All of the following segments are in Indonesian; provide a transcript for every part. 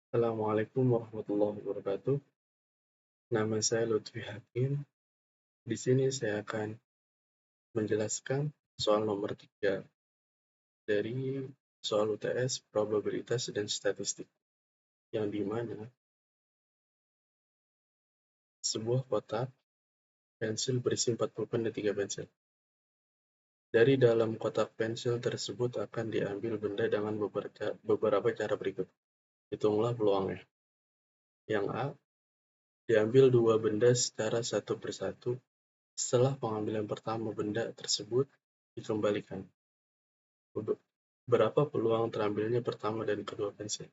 Assalamualaikum warahmatullahi wabarakatuh. Nama saya Lutfi Hakim. Di sini saya akan menjelaskan soal nomor 3 dari soal UTS probabilitas dan statistik, yang dimana sebuah kotak pensil berisi 40 pen dan 3 pensil. Dari dalam kotak pensil tersebut akan diambil benda dengan beberapa cara berikut. Hitunglah peluangnya. Yang A, diambil 2 benda secara satu persatu. Setelah pengambilan pertama benda tersebut dikembalikan. Berapa peluang terambilnya pertama dan kedua pensil?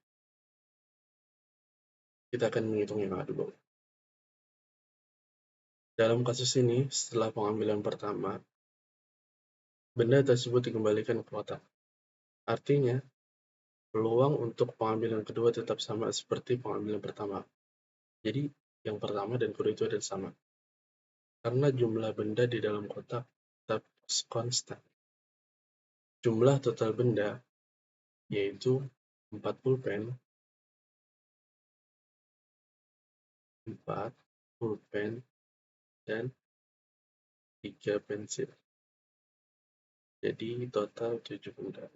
Kita akan menghitung yang A dulu. Dalam kasus ini, setelah pengambilan pertama, benda tersebut dikembalikan ke kotak. Artinya, peluang untuk pengambilan kedua tetap sama seperti pengambilan pertama. Jadi, yang pertama dan kedua itu adalah sama. Karena jumlah benda di dalam kotak tetap konstan. Jumlah total benda yaitu 40 pen, 4 pulpen, dan 3 pensil. Jadi total 7 benda.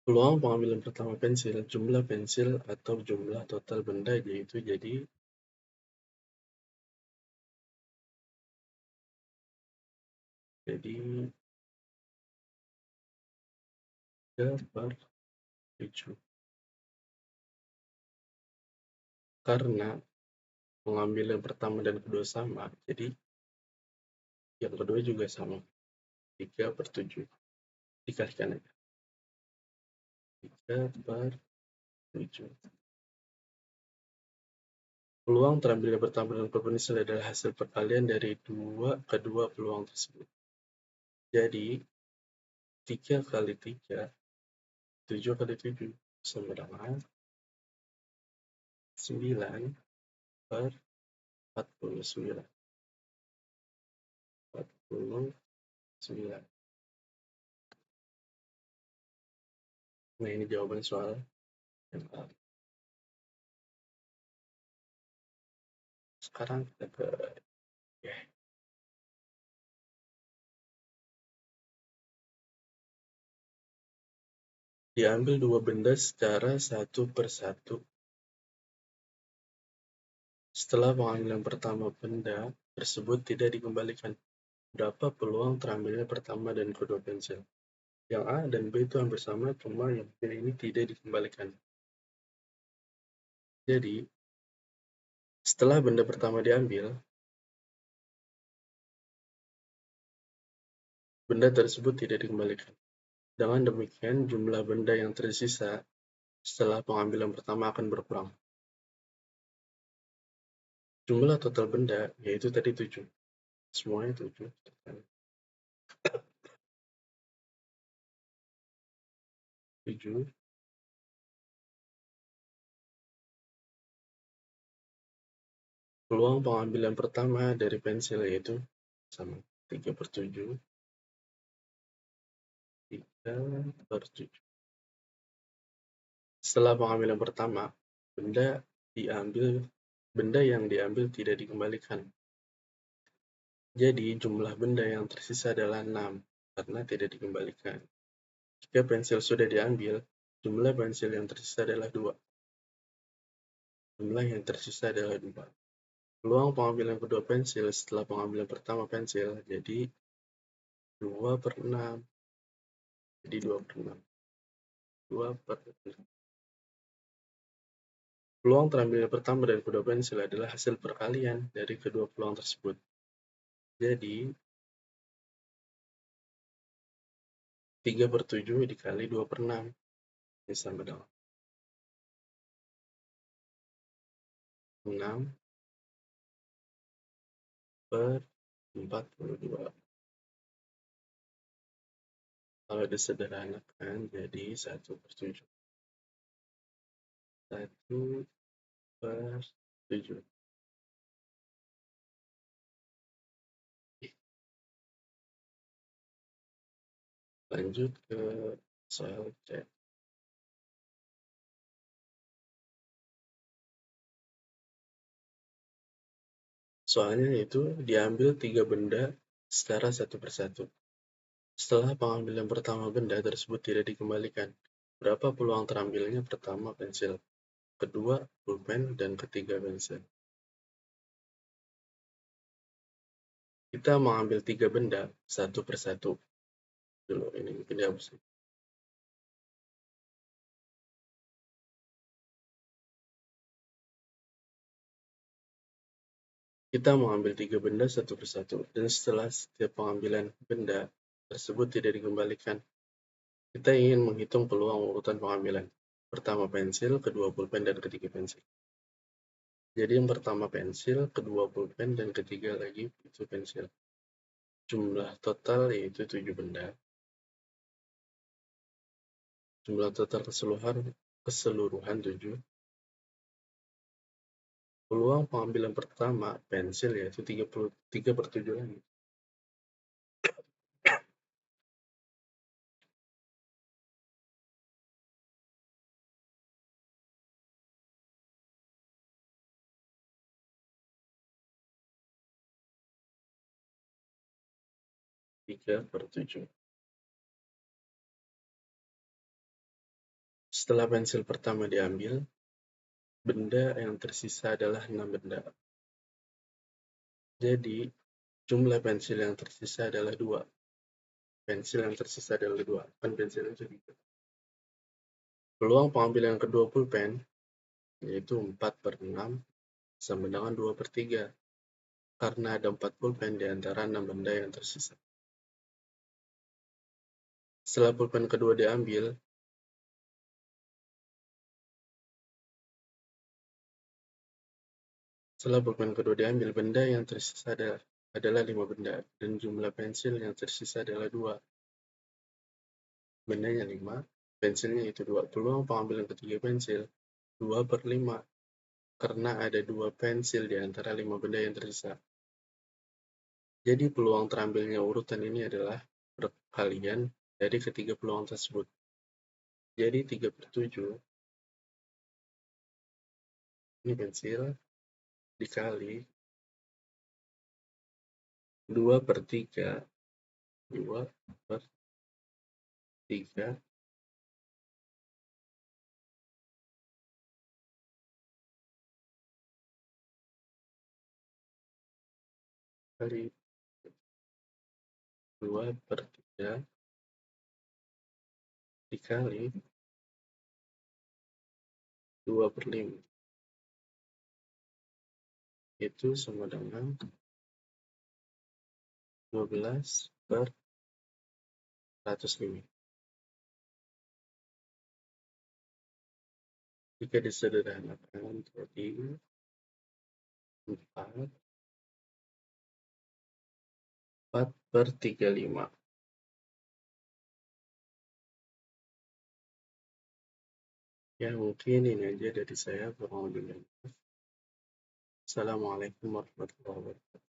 Peluang pengambilan pertama pensil, jumlah pensil atau jumlah total benda yaitu jadi 3/7. Karena pengambilan pertama dan kedua sama, jadi yang kedua juga sama. 3/7. Dikalikan aja. 3/7. Peluang terambilnya pertama dan kedua pensil adalah hasil perkalian dari kedua peluang tersebut. Jadi 3 kali 3, 7 kali 7 sama dengan 9/49. 49. Nah, ini jawaban soal yang A. Sekarang kita ke ya. Diambil 2 benda secara satu persatu. Setelah pengambilan pertama benda tersebut tidak dikembalikan. Berapa peluang terambilnya pertama dan kedua pensil? Yang A dan B itu hampir sama, cuma yang B ini tidak dikembalikan. Jadi, setelah benda pertama diambil, benda tersebut tidak dikembalikan. Dengan demikian, jumlah benda yang tersisa setelah pengambilan pertama akan berkurang. Jumlah total benda yaitu tadi 7. Semuanya 7. 7. Peluang pengambilan pertama dari pensil yaitu sama 3/7. 3/7. Setelah pengambilan pertama, benda yang diambil tidak dikembalikan. Jadi jumlah benda yang tersisa adalah 6 karena tidak dikembalikan. Jika pensil sudah diambil, jumlah pensil yang tersisa adalah 2. Jumlah yang tersisa adalah 2. Peluang pengambilan kedua pensil setelah pengambilan pertama pensil jadi 2/6. Jadi 2/6. 2/6. Peluang terambilnya pertama dan kedua pensil adalah hasil perkalian dari kedua peluang tersebut. Jadi 3/7 dikali 2/6 ini sama dengan 6/42. Kalau disederhanakan jadi 1/7. 1/7. Lanjut ke soal C. Soalnya itu diambil 3 benda secara satu persatu. Setelah pengambilan pertama benda tersebut tidak dikembalikan, berapa peluang terambilnya pertama pensil, kedua pulpen, dan ketiga pensil? Kita mengambil 3 benda satu persatu. Dulu ini mungkin dihapus. Kita mengambil 3 benda satu persatu, dan setelah setiap pengambilan benda tersebut tidak dikembalikan, kita ingin menghitung peluang urutan pengambilan. Pertama pensil, kedua pulpen, dan ketiga pensil. Jadi yang pertama pensil, kedua pulpen, dan ketiga lagi itu pensil. Jumlah total yaitu 7 benda. Jumlah total keseluruhan 7. Peluang pengambilan pertama pensil yaitu 3/7 lagi. 3/7. Setelah pensil pertama diambil, benda yang tersisa adalah 6 benda. Jadi, jumlah pensil yang tersisa adalah 2. Pensil yang tersisa adalah 2. Kan pensilnya 3. Peluang pengambilan kedua pulpen yaitu 4/6 sama dengan 2/3. Karena ada 4 pulpen di antara 6 benda yang tersisa. Setelah pulpen kedua diambil, benda yang tersisa adalah 5 benda, dan jumlah pensil yang tersisa adalah 2. Bendanya 5, pensilnya itu 2. Peluang pengambilan ketiga pensil 2/5, karena ada 2 pensil di antara 5 benda yang tersisa. Jadi peluang terambilnya urutan ini adalah perkalian dari ketiga peluang tersebut. Jadi 3/7 ini pensil dikali 2/3, 2/3 kali 2/3 dikali 2/5. Itu sama dengan 12/105. Jika disederhanakan jadi 4/35. Ya, mungkin ini aja dari saya. Assalamualaikum warahmatullahi wabarakatuh.